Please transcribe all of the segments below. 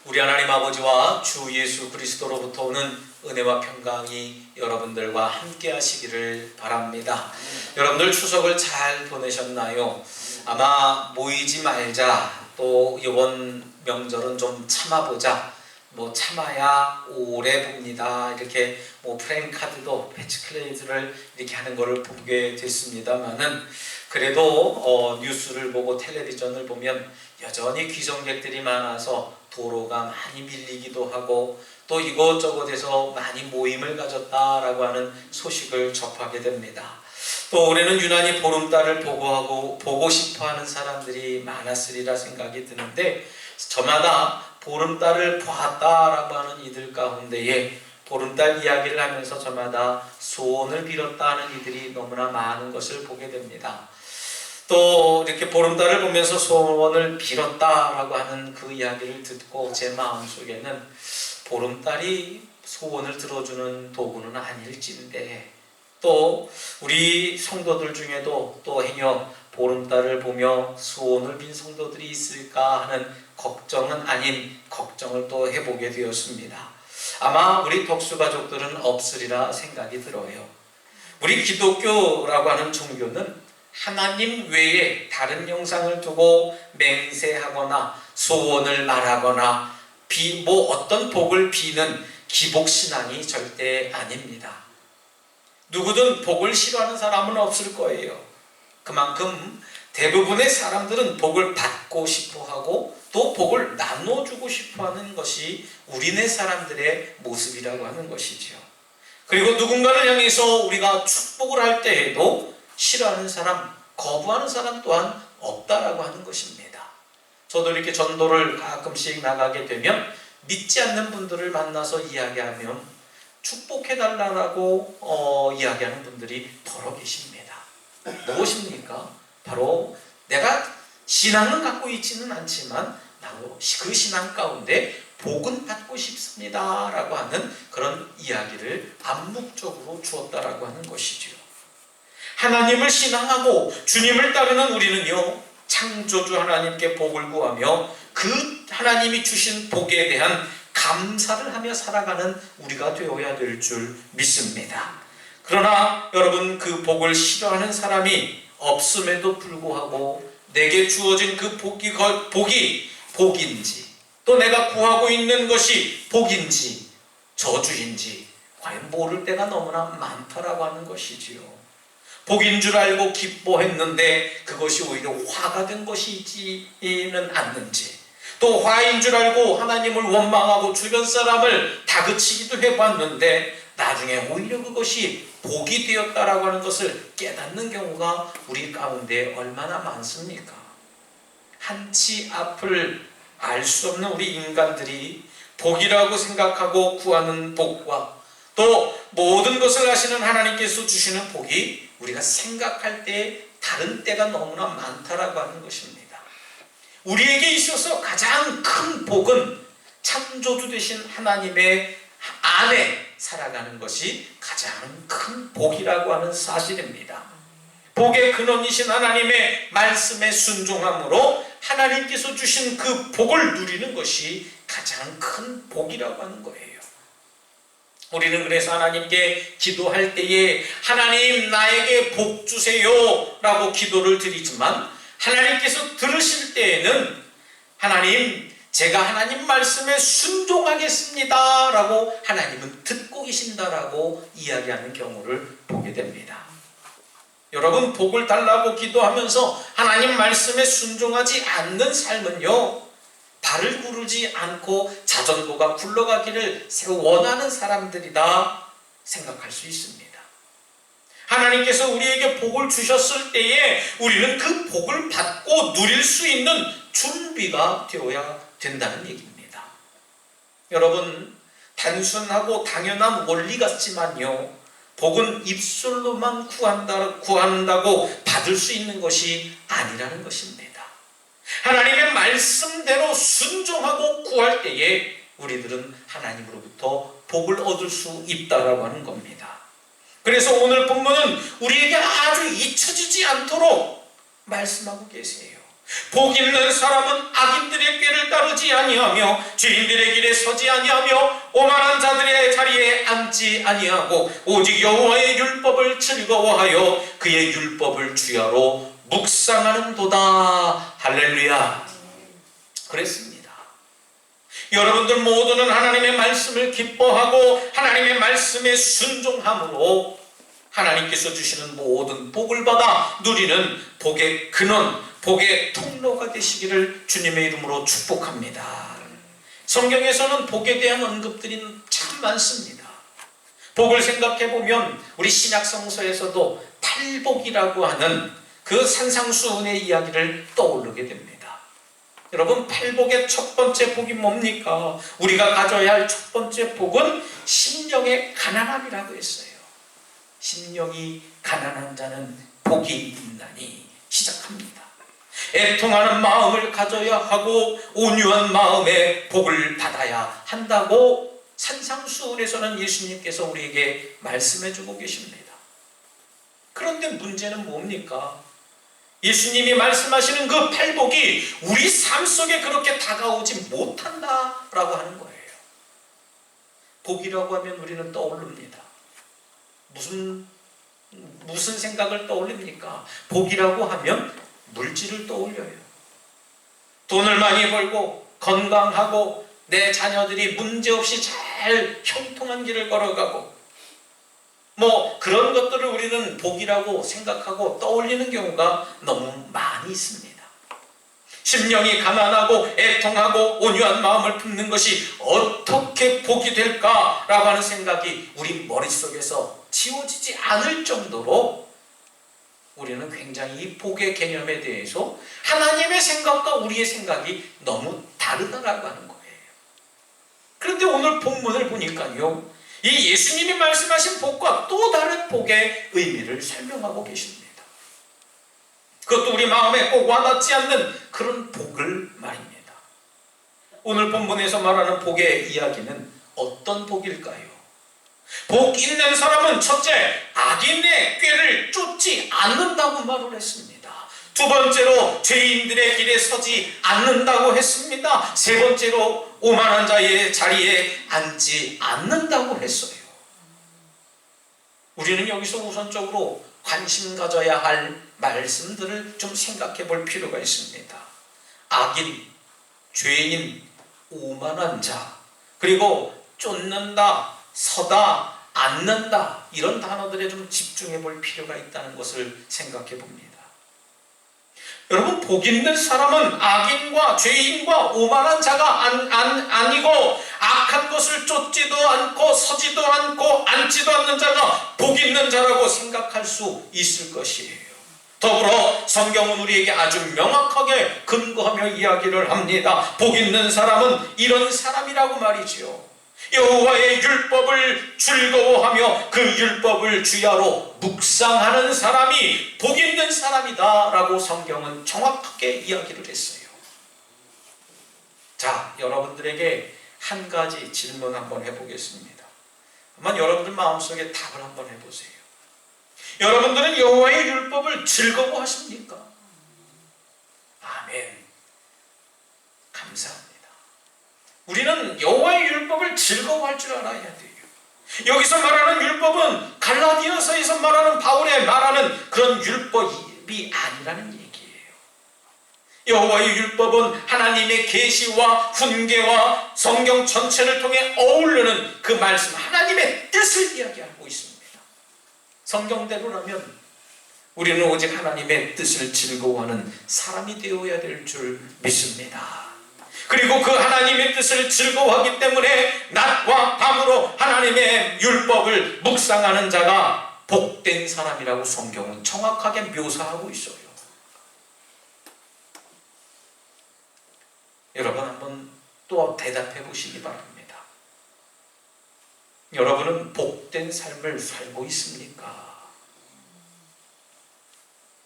우리 하나님 아버지와 주 예수 그리스도로부터 오는 은혜와 평강이 여러분들과 함께 하시기를 바랍니다. 여러분들 추석을 잘 보내셨나요? 아마 모이지 말자, 또 이번 명절은 좀 참아보자, 참아야 오래 봅니다, 이렇게 프랭카드도 패치클레이즈를 이렇게 하는 거를 보게 됐습니다만은, 그래도 뉴스를 보고 텔레비전을 보면 여전히 귀성객들이 많아서 도로가 많이 밀리기도 하고 또 이곳저곳에서 많이 모임을 가졌다라고 하는 소식을 접하게 됩니다. 또 올해는 유난히 보름달을 보고 싶어하는 사람들이 많았으리라 생각이 드는데, 저마다 보름달을 보았다라고 하는 이들 가운데에 보름달 이야기를 하면서 저마다 소원을 빌었다 하는 이들이 너무나 많은 것을 보게 됩니다. 또 이렇게 보름달을 보면서 소원을 빌었다라고 하는 그 이야기를 듣고 제 마음속에는 보름달이 소원을 들어주는 도구는 아닐진데, 또 우리 성도들 중에도 또 행여 보름달을 보며 소원을 빈 성도들이 있을까 하는 걱정은 아닌 걱정을 또 해보게 되었습니다. 아마 우리 덕수가족들은 없으리라 생각이 들어요. 우리 기독교라고 하는 종교는 하나님 외에 다른 형상을 두고 맹세하거나 소원을 말하거나 어떤 복을 비는 기복신앙이 절대 아닙니다. 누구든 복을 싫어하는 사람은 없을 거예요. 그만큼 대부분의 사람들은 복을 받고 싶어하고 또 복을 나눠주고 싶어하는 것이 우리네 사람들의 모습이라고 하는 것이죠. 그리고 누군가를 향해서 우리가 축복을 할 때에도 싫어하는 사람, 거부하는 사람 또한 없다라고 하는 것입니다. 저도 이렇게 전도를 가끔씩 나가게 되면 믿지 않는 분들을 만나서 이야기하면 축복해달라고 이야기하는 분들이 더러 계십니다. 무엇입니까? 바로 내가 신앙은 갖고 있지는 않지만 나도 그 신앙 가운데 복은 받고 싶습니다 라고 하는 그런 이야기를 암묵적으로 주었다라고 하는 것이죠. 하나님을 신앙하고 주님을 따르는 우리는요, 창조주 하나님께 복을 구하며 그 하나님이 주신 복에 대한 감사를 하며 살아가는 우리가 되어야 될 줄 믿습니다. 그러나 여러분, 그 복을 싫어하는 사람이 없음에도 불구하고 내게 주어진 그 복이 복인지, 또 내가 구하고 있는 것이 복인지 저주인지 과연 모를 때가 너무나 많다라고 하는 것이지요. 복인 줄 알고 기뻐했는데 그것이 오히려 화가 된 것이지는 않는지, 또 화인 줄 알고 하나님을 원망하고 주변 사람을 다그치기도 해봤는데 나중에 오히려 그것이 복이 되었다라고 하는 것을 깨닫는 경우가 우리 가운데 얼마나 많습니까? 한치 앞을 알 수 없는 우리 인간들이 복이라고 생각하고 구하는 복과 또 모든 것을 아시는 하나님께서 주시는 복이 우리가 생각할 때 다른 때가 너무나 많다라고 하는 것입니다. 우리에게 있어서 가장 큰 복은 창조주 되신 하나님의 안에 살아가는 것이 가장 큰 복이라고 하는 사실입니다. 복의 근원이신 하나님의 말씀에 순종함으로 하나님께서 주신 그 복을 누리는 것이 가장 큰 복이라고 하는 거예요. 우리는 그래서 하나님께 기도할 때에 하나님 나에게 복 주세요 라고 기도를 드리지만, 하나님께서 들으실 때에는 하나님 제가 하나님 말씀에 순종하겠습니다 라고 하나님은 듣고 계신다라고 이야기하는 경우를 보게 됩니다. 여러분, 복을 달라고 기도하면서 하나님 말씀에 순종하지 않는 삶은요, 발을 구르지 않고 자전거가 굴러가기를 원하는 사람들이다 생각할 수 있습니다. 하나님께서 우리에게 복을 주셨을 때에 우리는 그 복을 받고 누릴 수 있는 준비가 되어야 된다는 얘기입니다. 여러분, 단순하고 당연한 원리 같지만요, 복은 입술로만 구한다고 받을 수 있는 것이 아니라는 것입니다. 하나님의 말씀대로 순종하고 구할 때에 우리들은 하나님으로부터 복을 얻을 수 있다라고 하는 겁니다. 그래서 오늘 본문은 우리에게 아주 잊혀지지 않도록 말씀하고 계세요. 복 있는 사람은 악인들의 꾀를 따르지 아니하며 죄인들의 길에 서지 아니하며 오만한 자들의 자리에 앉지 아니하고 오직 여호와의 율법을 즐거워하여 그의 율법을 주야로 묵상하는도다. 할렐루야. 그랬습니다. 여러분들 모두는 하나님의 말씀을 기뻐하고 하나님의 말씀에 순종함으로 하나님께서 주시는 모든 복을 받아 누리는 복의 근원, 복의 통로가 되시기를 주님의 이름으로 축복합니다. 성경에서는 복에 대한 언급들이 참 많습니다. 복을 생각해 보면 우리 신약 성서에서도 팔복이라고 하는 그 산상수훈의 이야기를 떠오르게 됩니다. 여러분, 팔복의 첫 번째 복이 뭡니까? 우리가 가져야 할 첫 번째 복은 심령의 가난함이라고 했어요. 심령이 가난한 자는 복이 있나니 시작합니다. 애통하는 마음을 가져야 하고 온유한 마음에 복을 받아야 한다고 산상수훈에서는 예수님께서 우리에게 말씀해주고 계십니다. 그런데 문제는 뭡니까? 예수님이 말씀하시는 그 팔복이 우리 삶 속에 그렇게 다가오지 못한다라고 하는 거예요. 복이라고 하면 우리는 떠오릅니다. 무슨 생각을 떠올립니까? 복이라고 하면 물질을 떠올려요. 돈을 많이 벌고 건강하고 내 자녀들이 문제없이 잘 형통한 길을 걸어가고 그런 것들을 우리는 복이라고 생각하고 떠올리는 경우가 너무 많이 있습니다. 심령이 가난하고 애통하고 온유한 마음을 품는 것이 어떻게 복이 될까라고 하는 생각이 우리 머릿속에서 지워지지 않을 정도로 우리는 굉장히 이 복의 개념에 대해서 하나님의 생각과 우리의 생각이 너무 다르다라고 하는 거예요. 그런데 오늘 본문을 보니까요, 이 예수님이 말씀하신 복과 또 다른 복의 의미를 설명하고 계십니다. 그것도 우리 마음에 꼭 와닿지 않는 그런 복을 말입니다. 오늘 본문에서 말하는 복의 이야기는 어떤 복일까요? 복 있는 사람은 첫째, 악인의 꾀를 쫓지 않는다고 말을 했습니다. 두 번째로 죄인들의 길에 서지 않는다고 했습니다. 세 번째로 오만한 자의 자리에 앉지 않는다고 했어요. 우리는 여기서 우선적으로 관심 가져야 할 말씀들을 좀 생각해 볼 필요가 있습니다. 악인, 죄인, 오만한 자, 그리고 쫓는다, 서다, 앉는다, 이런 단어들에 좀 집중해 볼 필요가 있다는 것을 생각해 봅니다. 여러분, 복 있는 사람은 악인과 죄인과 오만한 자가 아니고 악한 것을 쫓지도 않고 서지도 않고 앉지도 않는 자가 복 있는 자라고 생각할 수 있을 것이에요. 더불어 성경은 우리에게 아주 명확하게 근거하며 이야기를 합니다. 복 있는 사람은 이런 사람이라고 말이지요. 여호와의 율법을 즐거워하며 그 율법을 주야로 묵상하는 사람이 복 있는 사람이다 라고 성경은 정확하게 이야기를 했어요. 자, 여러분들에게 한 가지 질문 한번 해보겠습니다. 한번 여러분들 마음속에 답을 한번 해보세요. 여러분들은 여호와의 율법을 즐거워하십니까? 아멘. 감사합니다. 우리는 여호와의 율법을 즐거워할 줄 알아야 돼요. 여기서 말하는 율법은 갈라디아서에서 말하는 바울의 말하는 그런 율법이 아니라는 얘기예요. 여호와의 율법은 하나님의 계시와 훈계와 성경 전체를 통해 어우르는 그 말씀, 하나님의 뜻을 이야기하고 있습니다. 성경대로라면 우리는 오직 하나님의 뜻을 즐거워하는 사람이 되어야 될 줄 믿습니다. 그리고 그 하나님의 뜻을 즐거워하기 때문에 낮과 밤으로 하나님의 율법을 묵상하는 자가 복된 사람이라고 성경은 정확하게 묘사하고 있어요. 여러분 한번 또 대답해 보시기 바랍니다. 여러분은 복된 삶을 살고 있습니까?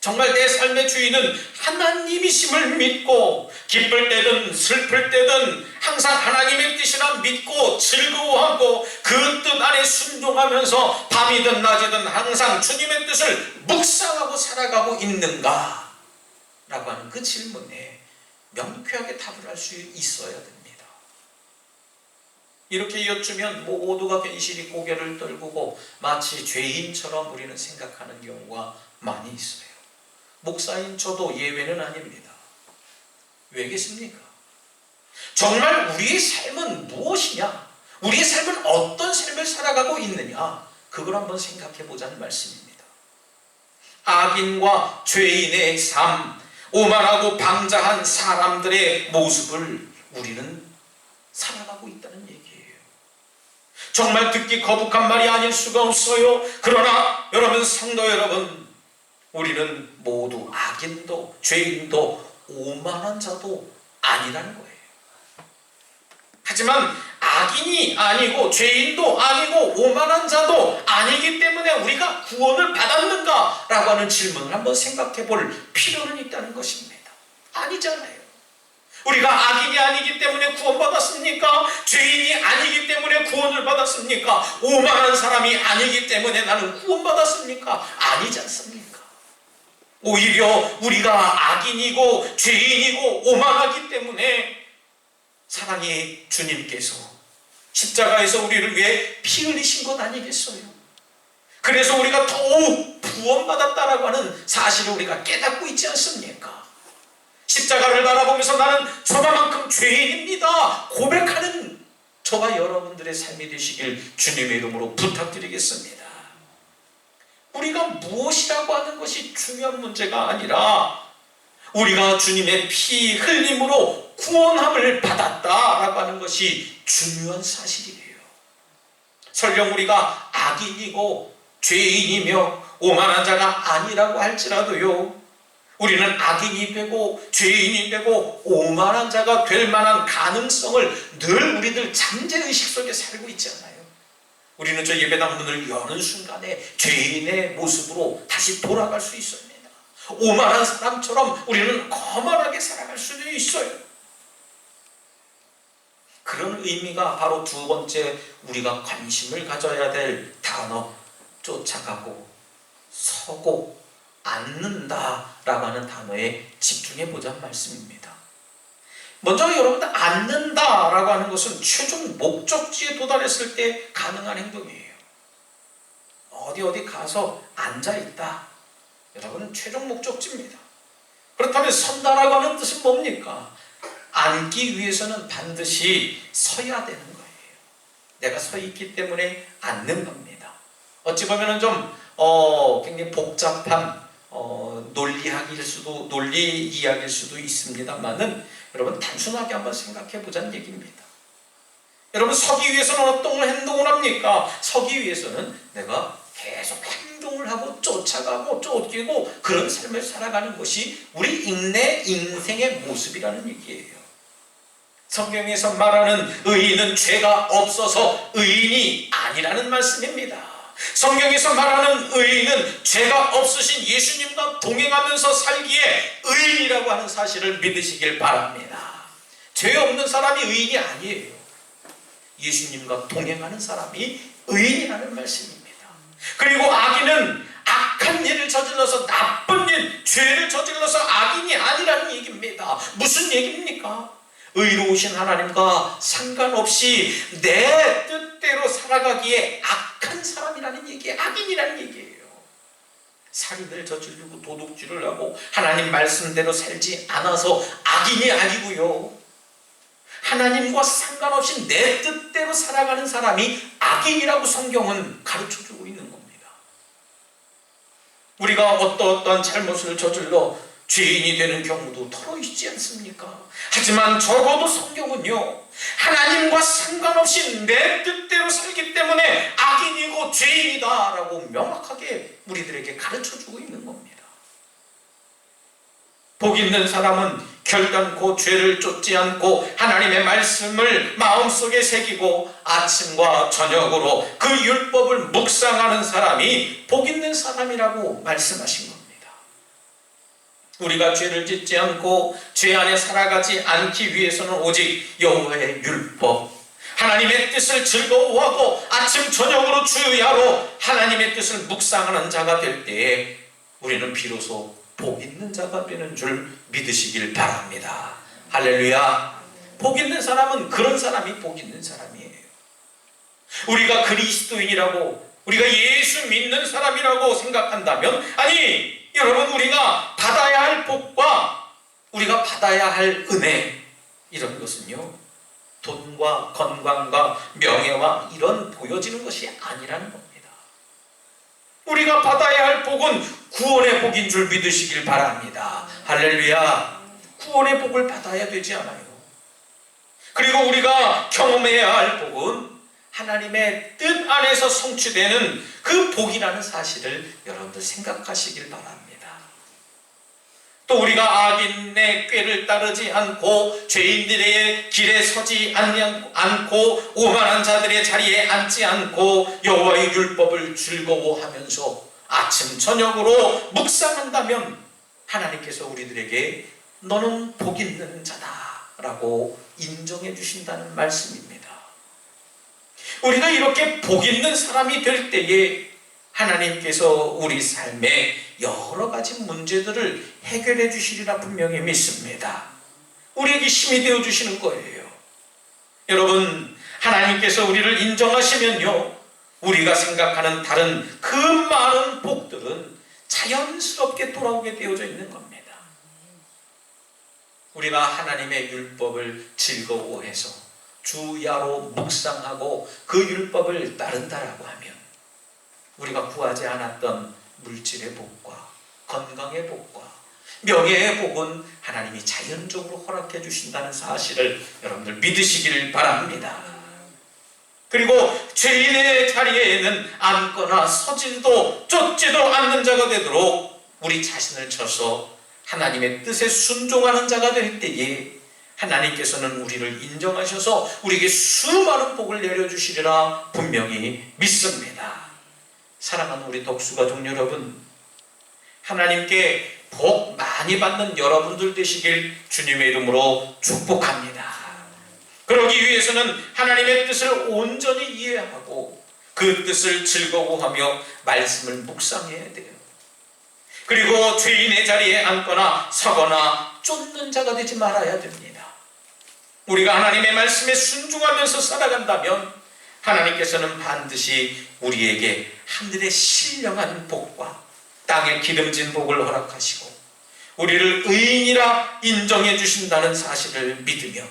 정말 내 삶의 주인은 하나님이심을 믿고 기쁠 때든 슬플 때든 항상 하나님의 뜻이라 믿고 즐거워하고 그 뜻 안에 순종하면서 밤이든 낮이든 항상 주님의 뜻을 묵상하고 살아가고 있는가? 라고 하는 그 질문에 명쾌하게 답을 할 수 있어야 됩니다. 이렇게 여쭈면 모두가 괜시리 고개를 떨구고 마치 죄인처럼 우리는 생각하는 경우가 많이 있어요. 목사인 저도 예외는 아닙니다. 왜겠습니까? 정말 우리의 삶은 무엇이냐? 우리의 삶은 어떤 삶을 살아가고 있느냐? 그걸 한번 생각해 보자는 말씀입니다. 악인과 죄인의 삶, 오만하고 방자한 사람들의 모습을 우리는 살아가고 있다는 얘기예요. 정말 듣기 거북한 말이 아닐 수가 없어요. 그러나 여러분, 성도 여러분, 우리는 모두 악인도 죄인도 오만한 자도 아니라는 거예요. 하지만 악인이 아니고 죄인도 아니고 오만한 자도 아니기 때문에 우리가 구원을 받았는가? 라고 하는 질문을 한번 생각해 볼 필요는 있다는 것입니다. 아니잖아요. 우리가 악인이 아니기 때문에 구원받았습니까? 죄인이 아니기 때문에 구원을 받았습니까? 오만한 사람이 아니기 때문에 나는 구원받았습니까? 아니지 않습니까? 오히려 우리가 악인이고 죄인이고 오만하기 때문에 사랑의 주님께서 십자가에서 우리를 위해 피 흘리신 것 아니겠어요? 그래서 우리가 더욱 구원받았다라고 하는 사실을 우리가 깨닫고 있지 않습니까? 십자가를 바라보면서 나는 저만큼 죄인입니다 고백하는 저와 여러분들의 삶이 되시길 주님의 이름으로 부탁드리겠습니다. 우리가 무엇이라고 하는 것이 중요한 문제가 아니라 우리가 주님의 피 흘림으로 구원함을 받았다라고 하는 것이 중요한 사실이에요. 설령 우리가 악인이고 죄인이며 오만한 자가 아니라고 할지라도요, 우리는 악인이 되고 죄인이 되고 오만한 자가 될 만한 가능성을 늘 우리들 잠재의식 속에 살고 있지 않아요? 우리는 저 예배당 문을 여는 순간에 죄인의 모습으로 다시 돌아갈 수 있습니다. 오만한 사람처럼 우리는 거만하게 살아갈 수도 있어요. 그런 의미가 바로 두 번째 우리가 관심을 가져야 될 단어, 쫓아가고 서고 앉는다라고 하는 단어에 집중해 보자는 말씀입니다. 먼저 여러분들, 앉는다라고 하는 것은 최종 목적지에 도달했을 때 가능한 행동이에요. 어디 가서 앉아있다. 여러분, 최종 목적지입니다. 그렇다면 선다라고 하는 뜻은 뭡니까? 앉기 위해서는 반드시 서야 되는 거예요. 내가 서 있기 때문에 앉는 겁니다. 어찌 보면 좀 굉장히 복잡한 논리 이야기일 수도 있습니다만은 여러분, 단순하게 한번 생각해 보자는 얘기입니다. 여러분, 서기 위해서는 어떤 행동을 합니까? 서기 위해서는 내가 계속 행동을 하고 쫓아가고 쫓기고 그런 삶을 살아가는 것이 우리 인생의 모습이라는 얘기예요. 성경에서 말하는 의인은 죄가 없어서 의인이 아니라는 말씀입니다. 성경에서 말하는 의인은 죄가 없으신 예수님과 동행하면서 살기에 의인이라고 하는 사실을 믿으시길 바랍니다. 죄 없는 사람이 의인이 아니에요. 예수님과 동행하는 사람이 의인이라는 말씀입니다. 그리고 악인은 악한 일을 저질러서 나쁜 일, 죄를 저질러서 악인이 아니라는 얘기입니다. 무슨 얘기입니까? 의로우신 하나님과 상관없이 내 뜻대로 살아가기에 악한 사람이라는 얘기예요. 악인이라는 얘기예요. 살인을 저지르고 도둑질을 하고 하나님 말씀대로 살지 않아서 악인이 아니고요, 하나님과 상관없이 내 뜻대로 살아가는 사람이 악인이라고 성경은 가르쳐주고 있는 겁니다. 우리가 어떠한 잘못을 저질러 죄인이 되는 경우도 털어 있지 않습니까? 하지만 적어도 성경은요, 하나님과 상관없이 내 뜻대로 살기 때문에 악인이고 죄인이다 라고 명확하게 우리들에게 가르쳐주고 있는 겁니다. 복 있는 사람은 결단코 죄를 쫓지 않고 하나님의 말씀을 마음속에 새기고 아침과 저녁으로 그 율법을 묵상하는 사람이 복 있는 사람이라고 말씀하신 겁니다. 우리가 죄를 짓지 않고 죄 안에 살아가지 않기 위해서는 오직 여호와의 율법, 하나님의 뜻을 즐거워하고 아침 저녁으로 주야로 하나님의 뜻을 묵상하는 자가 될 때에 우리는 비로소 복 있는 자가 되는 줄 믿으시길 바랍니다. 할렐루야. 복 있는 사람은 그런 사람이 복 있는 사람이에요. 우리가 그리스도인이라고, 우리가 예수 믿는 사람이라고 생각한다면, 아니 여러분, 우리가 받아야 할 복과 우리가 받아야 할 은혜, 이런 것은요 돈과 건강과 명예와 이런 보여지는 것이 아니라는 겁니다. 우리가 받아야 할 복은 구원의 복인 줄 믿으시길 바랍니다. 할렐루야. 구원의 복을 받아야 되지 않아요. 그리고 우리가 경험해야 할 복은 하나님의 뜻 안에서 성취되는 그 복이라는 사실을 여러분들 생각하시길 바랍니다. 또 우리가 악인의 꾀를 따르지 않고 죄인들의 길에 서지 않고 오만한 자들의 자리에 앉지 않고 여호와의 율법을 즐거워하면서 아침 저녁으로 묵상한다면 하나님께서 우리들에게 너는 복 있는 자다라고 인정해 주신다는 말씀입니다. 우리가 이렇게 복 있는 사람이 될 때에 하나님께서 우리 삶에 여러 가지 문제들을 해결해 주시리라 분명히 믿습니다. 우리에게 힘이 되어 주시는 거예요. 여러분, 하나님께서 우리를 인정하시면요, 우리가 생각하는 다른 그 많은 복들은 자연스럽게 돌아오게 되어져 있는 겁니다. 우리가 하나님의 율법을 즐거워해서 주야로 묵상하고 그 율법을 따른다라고 하면 우리가 구하지 않았던 물질의 복과 건강의 복과 명예의 복은 하나님이 자연적으로 허락해 주신다는 사실을 여러분들 믿으시길 바랍니다. 그리고 죄인의 자리에는 앉거나 서지도 쫓지도 않는 자가 되도록 우리 자신을 쳐서 하나님의 뜻에 순종하는 자가 될 때에 하나님께서는 우리를 인정하셔서 우리에게 수많은 복을 내려주시리라 분명히 믿습니다. 사랑하는 우리 독수가족 여러분, 하나님께 복 많이 받는 여러분들 되시길 주님의 이름으로 축복합니다. 그러기 위해서는 하나님의 뜻을 온전히 이해하고 그 뜻을 즐거워하며 말씀을 묵상해야 돼요. 그리고 죄인의 자리에 앉거나 서거나 쫓는 자가 되지 말아야 됩니다. 우리가 하나님의 말씀에 순종하면서 살아간다면 하나님께서는 반드시 우리에게 하늘의 신령한 복과 땅의 기름진 복을 허락하시고 우리를 의인이라 인정해 주신다는 사실을 믿으며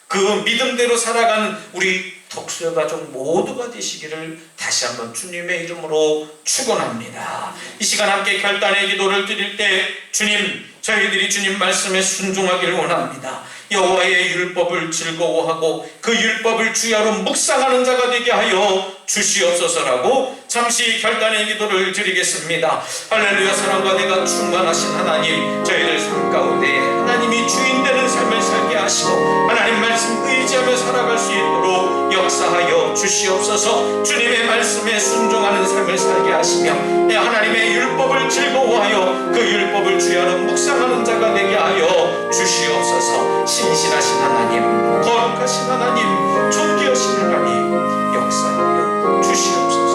그 믿음대로 살아가는 우리 독수의 가족 모두가 되시기를 다시 한번 주님의 이름으로 축원합니다. 이 시간 함께 결단의 기도를 드릴 때 주님, 저희들이 주님 말씀에 순종하기를 원합니다. 여호와의 율법을 즐거워하고 그 율법을 주야로 묵상하는 자가 되게 하여 주시옵소서라고 잠시 결단의 기도를 드리겠습니다. 할렐루야. 사랑과 내가 충만하신 하나님, 저희들 삶 가운데 하나님이 주인 되는 삶을 살게 하시고 하나님 말씀 의지하며 살아갈 수 있도록 역사하여 주시옵소서. 주님의 말씀에 순종하는 삶을 살게 하시며 하나님의 율법을 즐거워하여 그 율법을 주야로 묵상하는 자가 되게 하여 주시옵소서. 신실하신 하나님, 거룩하신 하나님, 존귀하신 하나님, 역사하여 주시옵소서.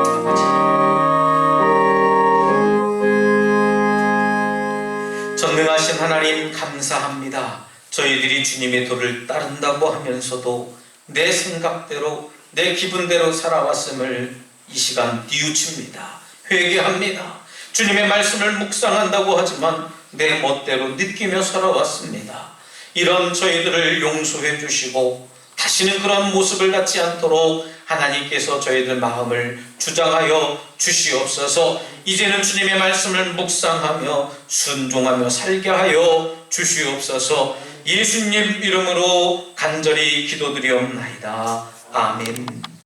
아버지, 전능하신 하나님 감사합니다. 저희들이 주님의 도를 따른다고 하면서도 내 생각대로 내 기분대로 살아왔음을 이 시간 뉘우칩니다. 회개합니다. 주님의 말씀을 묵상한다고 하지만 내 멋대로 느끼며 살아왔습니다. 이런 저희들을 용서해 주시고 다시는 그런 모습을 갖지 않도록 하나님께서 저희들 마음을 주장하여 주시옵소서. 이제는 주님의 말씀을 묵상하며 순종하며 살게 하여 주시옵소서. 예수님 이름으로 간절히 기도드리옵나이다. 아멘.